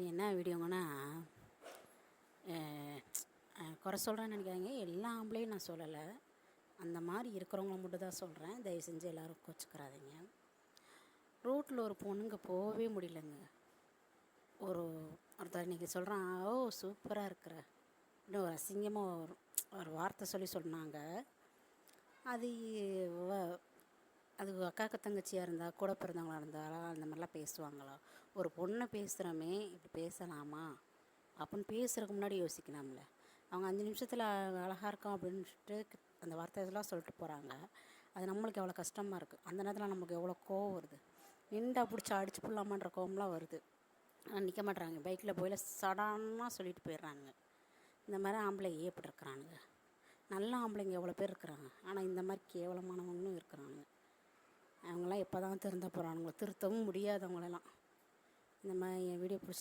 என்ன வீடியோங்கன்னா குறை சொல்கிறேன்னு நினைக்காதீங்க. எல்லா ஆம்பளையும் நான் சொல்லலை, அந்த மாதிரி இருக்கிறவங்கள மட்டும் தான் சொல்கிறேன். தயவு செஞ்சு எல்லோரும் கோச்சிக்கிறாதீங்க. ரோட்டில் ஒரு பொண்ணுங்க போகவே முடியலங்க. ஒருத்தர் இன்றைக்கி சொல்கிறான், ஓ சூப்பராக இருக்கிற இன்னும் ஒரு அசிங்கமாக ஒரு வார்த்தை சொன்னாங்க. அது அது அக்காக்கு தங்கச்சியாக இருந்தால், கூட பிறந்தவங்களாக இருந்தாலும் அந்த மாதிரிலாம் பேசுவாங்களா? ஒரு பொண்ணை பேசுகிறோமே, இப்படி பேசலாமா அப்படின்னு பேசுகிறதுக்கு முன்னாடி யோசிக்கலாம்ல. அவங்க 5 நிமிஷத்தில் அழகாக இருக்கோம் அப்படின்ட்டு அந்த வார்த்தையெல்லாம் சொல்லிட்டு போகிறாங்க. அது நம்மளுக்கு எவ்வளோ கஷ்டமாக இருக்குது. அந்த நேரத்தில் நமக்கு எவ்வளோ கோவம் வருது. நின்றா பிடிச்சி அடிச்சு போடலாமான்ற கோவம்லாம் வருது. ஆனால் நிற்க மாட்டுறாங்க. பைக்கில் போயில சடானாக சொல்லிட்டு போயிடுறாங்க. இந்த மாதிரி ஆம்பளைங்க எப்படி இருக்கிறானுங்க? நல்ல ஆம்பளைங்க எவ்வளோ பேர் இருக்கிறாங்க. ஆனால் இந்த மாதிரி கேவலமானவங்களும் இருக்கிறானுங்க. அவங்களாம் எப்போ தான் திருந்த போகிறானுங்களோ? திருத்தவும் முடியாது அவங்களெல்லாம். இந்த மாதிரி என் வீடியோ பிடிச்சிருக்கு.